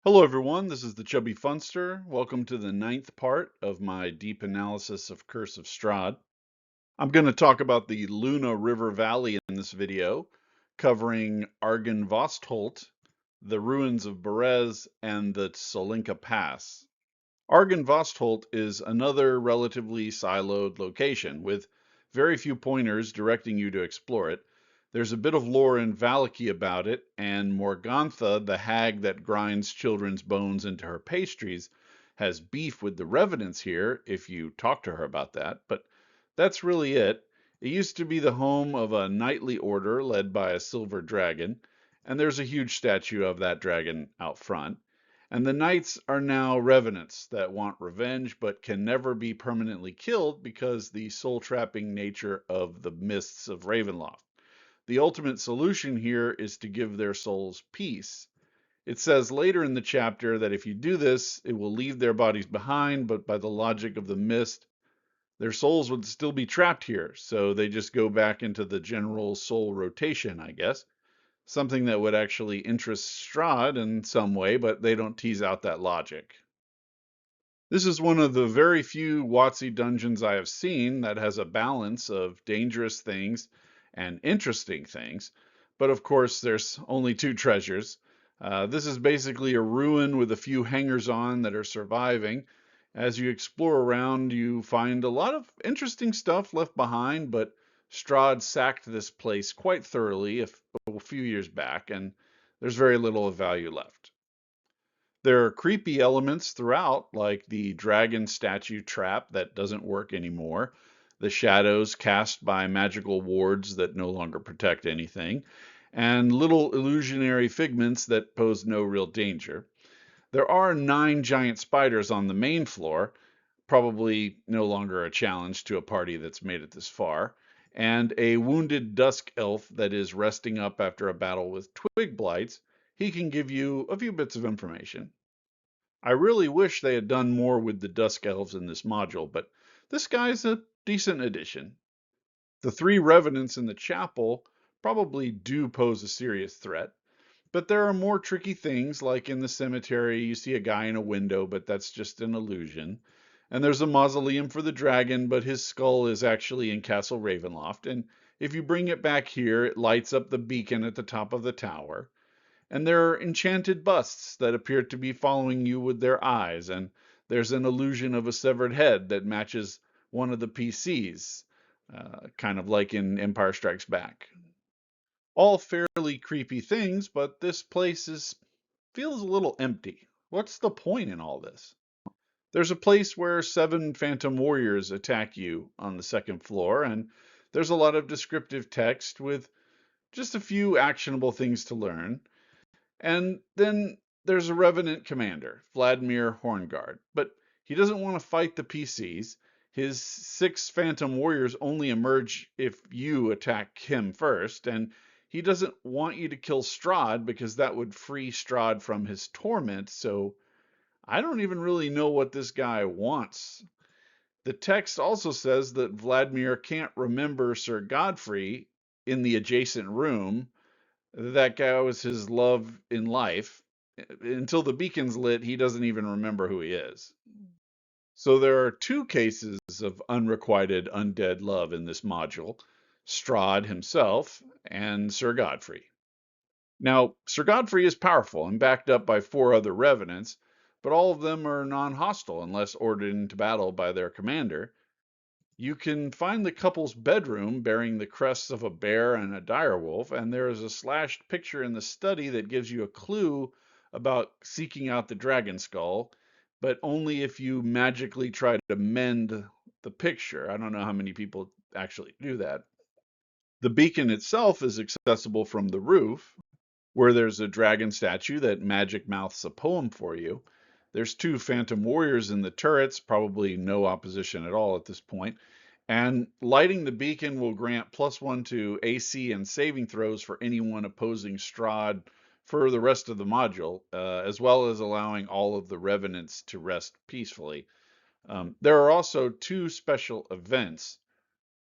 Hello everyone, this is the Chubby Funster. Welcome to the ninth part of my deep analysis of Curse of Strahd. I'm going to talk about the Luna River Valley in this video, covering Argynvostholt, the Ruins of Berez, and the Tsolenka Pass. Argynvostholt is another relatively siloed location, with very few pointers directing you to explore it. There's a bit of lore in Valaki about it, and Morgantha, the hag that grinds children's bones into her pastries, has beef with the revenants here, if you talk to her about that, but that's really it. It used to be the home of a knightly order led by a silver dragon, and there's a huge statue of that dragon out front. And the knights are now revenants that want revenge but can never be permanently killed because the soul-trapping nature of the mists of Ravenloft. The ultimate solution here is to give their souls peace. It says later in the chapter that if you do this, it will leave their bodies behind, but by the logic of the mist, their souls would still be trapped here, so they just go back into the general soul rotation, I guess. Something that would actually interest Strahd in some way, but they don't tease out that logic. This is one of the very few WotC dungeons I have seen that has a balance of dangerous things and interesting things, but of course there's only two treasures. This is basically a ruin with a few hangers-on that are surviving. As you explore around, you find a lot of interesting stuff left behind, but Strahd sacked this place quite thoroughly a few years back, and there's very little of value left. There are creepy elements throughout, like the dragon statue trap that doesn't work anymore, the shadows cast by magical wards that no longer protect anything, and little illusionary figments that pose no real danger. There are 9 giant spiders on the main floor, probably no longer a challenge to a party that's made it this far, and a wounded dusk elf that is resting up after a battle with twig blights. He can give you a few bits of information. I really wish they had done more with the dusk elves in this module, but this guy's a decent addition. The 3 revenants in the chapel probably do pose a serious threat, but there are more tricky things, like in the cemetery, you see a guy in a window, but that's just an illusion. And there's a mausoleum for the dragon, but his skull is actually in Castle Ravenloft. And if you bring it back here, it lights up the beacon at the top of the tower. And there are enchanted busts that appear to be following you with their eyes. And there's an illusion of a severed head that matches one of the PCs, kind of like in Empire Strikes Back. All fairly creepy things, but this place feels a little empty. What's the point in all this? There's a place where 7 phantom warriors attack you on the 2nd floor, and there's a lot of descriptive text with just a few actionable things to learn. And then there's a revenant commander, Vladimir Horngard, but he doesn't want to fight the PCs. His 6 phantom warriors only emerge if you attack him first, and he doesn't want you to kill Strahd because that would free Strahd from his torment, so I don't even really know what this guy wants. The text also says that Vladimir can't remember Sir Godfrey in the adjacent room. That guy was his love in life. Until the beacon's lit, he doesn't even remember who he is. So there are 2 cases of unrequited undead love in this module, Strahd himself and Sir Godfrey. Now, Sir Godfrey is powerful and backed up by 4 other revenants, but all of them are non-hostile unless ordered into battle by their commander. You can find the couple's bedroom bearing the crests of a bear and a direwolf, and there is a slashed picture in the study that gives you a clue about seeking out the dragon skull, but only if you magically try to mend the picture. I don't know how many people actually do that. The beacon itself is accessible from the roof, where there's a dragon statue that magic mouths a poem for you. There's 2 phantom warriors in the turrets, probably no opposition at all at this point. And lighting the beacon will grant +1 to AC and saving throws for anyone opposing Strahd for the rest of the module, as well as allowing all of the revenants to rest peacefully. There are also 2 special events.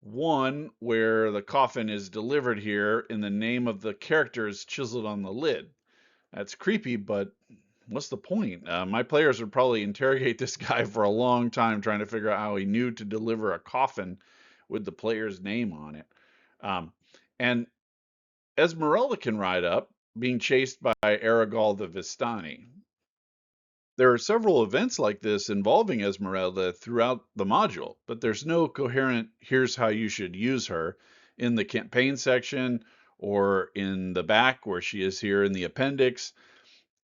One where the coffin is delivered here in the name of the characters chiseled on the lid. That's creepy, but what's the point? My players would probably interrogate this guy for a long time trying to figure out how he knew to deliver a coffin with the player's name on it. Um, and Esmeralda can ride up, being chased by Aragorn the Vistani. There are several events like this involving Esmeralda throughout the module, but there's no coherent here's how you should use her in the campaign section or in the back where she is here in the appendix.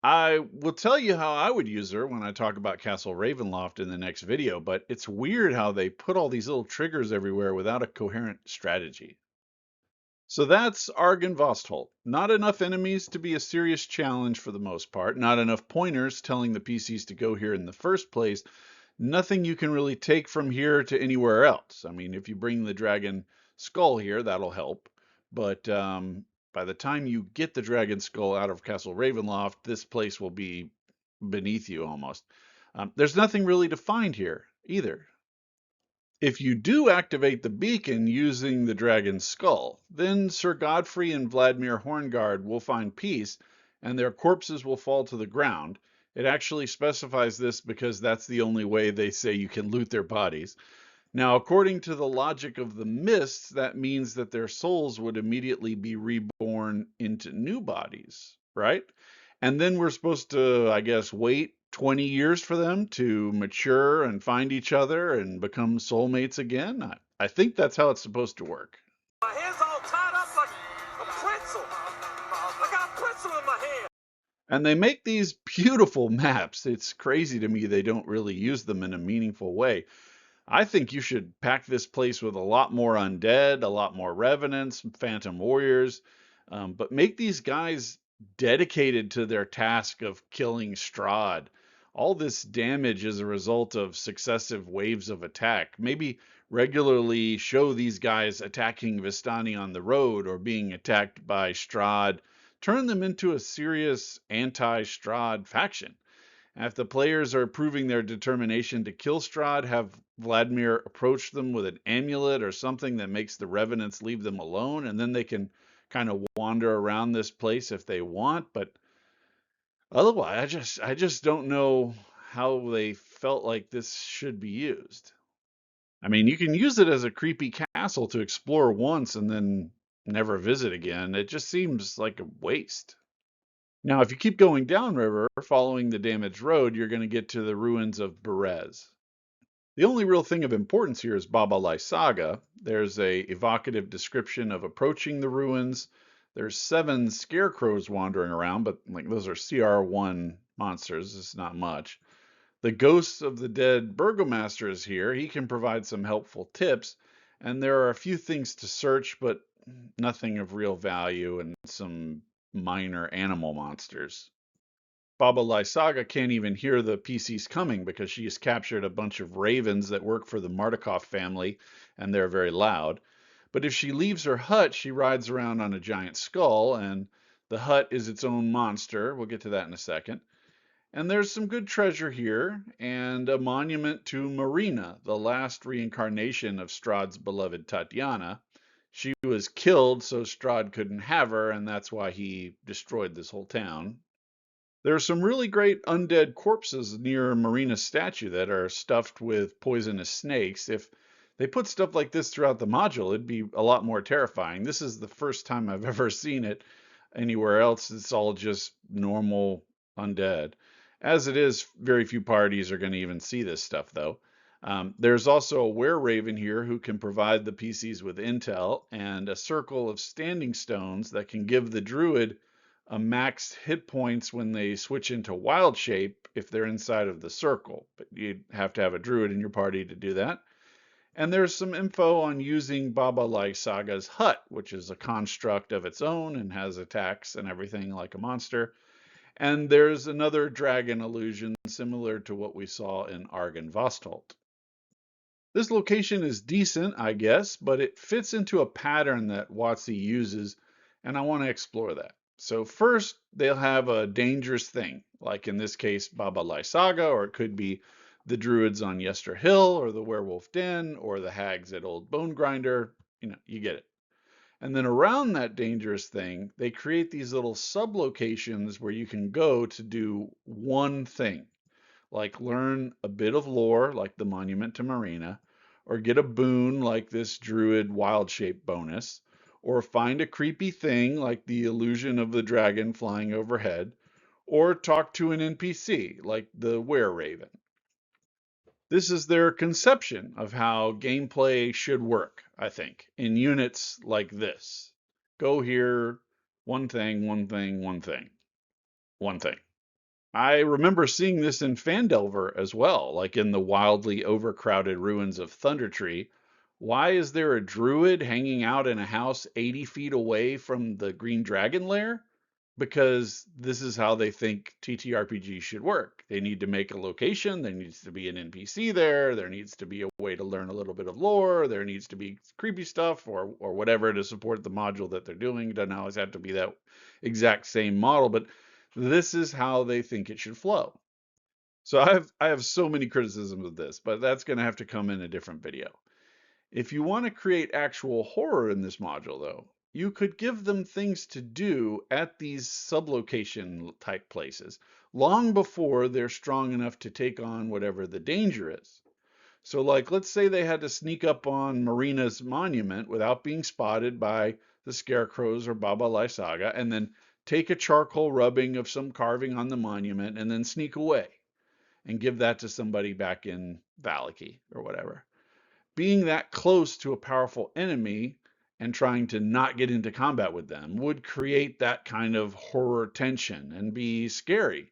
I will tell you how I would use her when I talk about Castle Ravenloft in the next video, but it's weird how they put all these little triggers everywhere without a coherent strategy. So that's Argynvostholt. Not enough enemies to be a serious challenge for the most part, not enough pointers telling the PCs to go here in the first place, nothing you can really take from here to anywhere else. I mean, if you bring the dragon skull here, that'll help, but by the time you get the dragon skull out of Castle Ravenloft, this place will be beneath you almost. There's nothing really to find here either. If you do activate the beacon using the dragon's skull, then Sir Godfrey and Vladimir Horngard will find peace and their corpses will fall to the ground. It actually specifies this because that's the only way they say you can loot their bodies. Now, according to the logic of the mists, that means that their souls would immediately be reborn into new bodies, right? And then we're supposed to, I guess, wait 20 years for them to mature and find each other and become soulmates again. I think that's how it's supposed to work. My hair's all tied up like a pretzel. I got a pretzel in my hair. And they make these beautiful maps. It's crazy to me they don't really use them in a meaningful way. I think you should pack this place with a lot more undead, a lot more revenants, phantom warriors, but make these guys dedicated to their task of killing Strahd. All this damage is a result of successive waves of attack. Maybe regularly show these guys attacking Vistani on the road or being attacked by Strahd. Turn them into a serious anti-Strahd faction. If the players are proving their determination to kill Strahd, have Vladimir approach them with an amulet or something that makes the revenants leave them alone, and then they can kind of wander around this place if they want. But otherwise, I just don't know how they felt like this should be used. I mean, you can use it as a creepy castle to explore once and then never visit again. It just seems like a waste. Now, if you keep going downriver, following the damaged road, you're going to get to the ruins of Berez. The only real thing of importance here is Baba Lysaga. There's a evocative description of approaching the ruins. There's 7 scarecrows wandering around, but like those are CR1 monsters. It's not much. The ghost of the dead burgomaster is here. He can provide some helpful tips, and there are a few things to search, but nothing of real value, and some minor animal monsters. Baba Lysaga can't even hear the PCs coming because she has captured a bunch of ravens that work for the Mardukov family, and they're very loud. But if she leaves her hut, she rides around on a giant skull, and the hut is its own monster. We'll get to that in a second. And there's some good treasure here, and a monument to Marina, the last reincarnation of Strahd's beloved Tatiana. She was killed so Strahd couldn't have her, and that's why he destroyed this whole town. There are some really great undead corpses near Marina's statue that are stuffed with poisonous snakes. If they put stuff like this throughout the module, it'd be a lot more terrifying. This is the first time I've ever seen it anywhere else. It's all just normal undead. As it is, very few parties are going to even see this stuff, though. There's also a were-raven here who can provide the PCs with intel, and a circle of standing stones that can give the druid a max hit points when they switch into wild shape if they're inside of the circle. But you'd have to have a druid in your party to do that. And there's some info on using Baba Lysaga's hut, which is a construct of its own and has attacks and everything like a monster. And there's another dragon illusion similar to what we saw in Argynvostholt. This location is decent, I guess, but it fits into a pattern that WotC uses, and I want to explore that. So first, they'll have a dangerous thing, like in this case, Baba Lysaga, or it could be the druids on Yester Hill, or the werewolf den, or the hags at Old Bone Grinder. You know, you get it. And then around that dangerous thing, they create these little sub-locations where you can go to do one thing, like learn a bit of lore, like the Monument to Marina, or get a boon, like this Druid Wild Shape bonus, or find a creepy thing, like the illusion of the dragon flying overhead, or talk to an NPC, like the Were Raven. This is their conception of how gameplay should work, I think, in units like this. Go here, one thing, one thing, one thing, one thing. I remember seeing this in Phandelver as well, like in the wildly overcrowded ruins of Thundertree. Why is there a druid hanging out in a house 80 feet away from the Green Dragon lair? Because this is how they think TTRPG should work. They need to make a location, there needs to be an NPC there needs to be a way to learn a little bit of lore, there needs to be creepy stuff or whatever to support the module that they're doing. It doesn't always have to be that exact same model, but this is how they think it should flow. So I have so many criticisms of this, but that's going to have to come in a different video. If you want to create actual horror in this module, though, you could give them things to do at these sublocation type places long before they're strong enough to take on whatever the danger is. So, like, let's say they had to sneak up on Marina's monument without being spotted by the scarecrows or Baba Lysaga, and then take a charcoal rubbing of some carving on the monument and then sneak away and give that to somebody back in Valaki or whatever. Being that close to a powerful enemy and trying to not get into combat with them would create that kind of horror tension and be scary.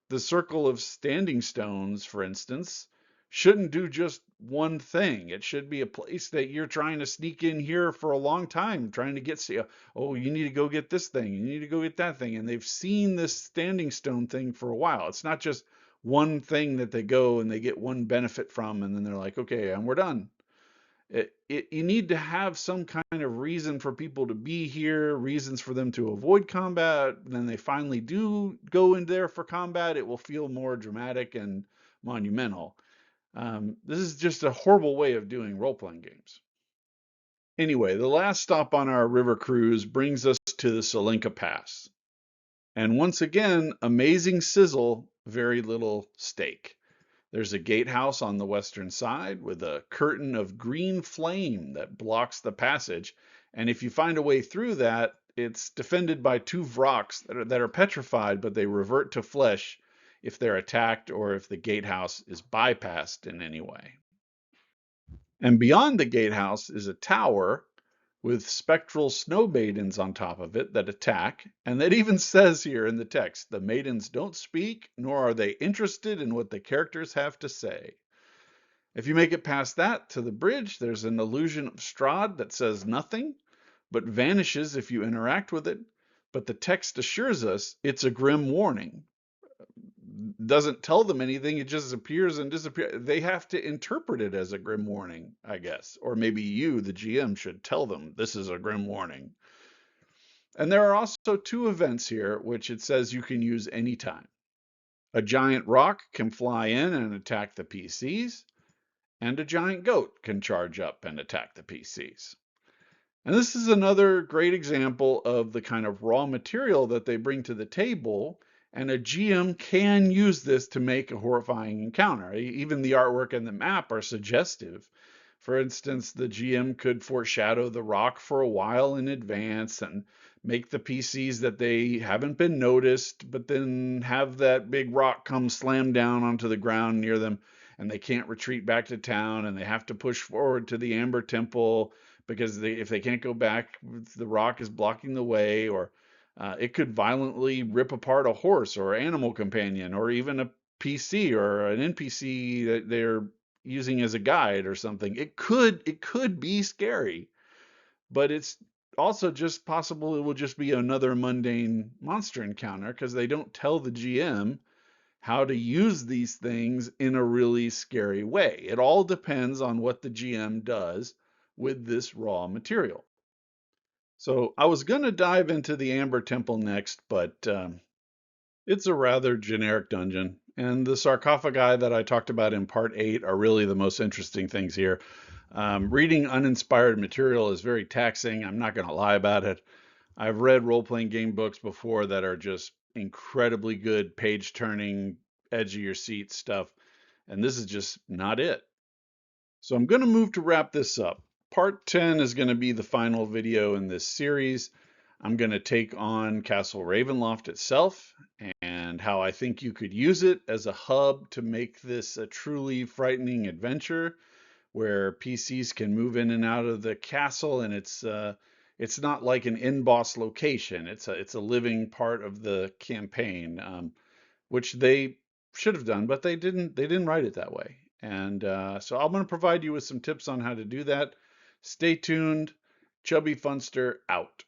The circle of standing stones, for instance, shouldn't do just one thing. It should be a place that you're trying to sneak in here for a long time, trying to get, oh, you need to go get this thing, you need to go get that thing. And they've seen this standing stone thing for a while. It's not just one thing that they go and they get one benefit from, and then they're like, okay, and we're done. You need to have some kind of reason for people to be here, reasons for them to avoid combat. Then they finally do go in there for combat. It will feel more dramatic and monumental. This is just a horrible way of doing role-playing games. Anyway, the last stop on our river cruise brings us to the Tsolenka Pass. And once again, amazing sizzle, very little steak. There's a gatehouse on the western side with a curtain of green flame that blocks the passage. And if you find a way through that, it's defended by two Vroks that are petrified, but they revert to flesh if they're attacked or if the gatehouse is bypassed in any way. And beyond the gatehouse is a tower with spectral snow maidens on top of it that attack, and that even says here in the text, the maidens don't speak, nor are they interested in what the characters have to say. If you make it past that to the bridge, there's an illusion of Strahd that says nothing, but vanishes if you interact with it, but the text assures us it's a grim warning. Doesn't tell them anything, it just appears and disappears. They have to interpret it as a grim warning, I guess. Or maybe you, the GM, should tell them this is a grim warning. And there are also two events here which it says you can use anytime. A giant rock can fly in and attack the PCs, and a giant goat can charge up and attack the PCs. And this is another great example of the kind of raw material that they bring to the table, and a GM can use this to make a horrifying encounter. Even the artwork and the map are suggestive. For instance, the GM could foreshadow the rock for a while in advance and make the PCs that they haven't been noticed, but then have that big rock come slam down onto the ground near them, and they can't retreat back to town, and they have to push forward to the Amber Temple because if they can't go back, the rock is blocking the way. Or it could violently rip apart a horse or animal companion, or even a PC or an NPC that they're using as a guide or something. It could be scary, but it's also just possible it will just be another mundane monster encounter because they don't tell the GM how to use these things in a really scary way. It all depends on what the GM does with this raw material. So I was going to dive into the Amber Temple next, but it's a rather generic dungeon, and the sarcophagi that I talked about in part 8 are really the most interesting things here. Reading uninspired material is very taxing. I'm not going to lie about it. I've read role-playing game books before that are just incredibly good, page-turning, edge of your seat stuff, and this is just not it. So I'm going to move to wrap this up. Part 10 is going to be the final video in this series. I'm going to take on Castle Ravenloft itself and how I think you could use it as a hub to make this a truly frightening adventure where PCs can move in and out of the castle, and it's not like an in-boss location. It's a living part of the campaign, which they should have done, but they didn't. They didn't write it that way. And so I'm going to provide you with some tips on how to do that. Stay tuned. Chubby Funster out.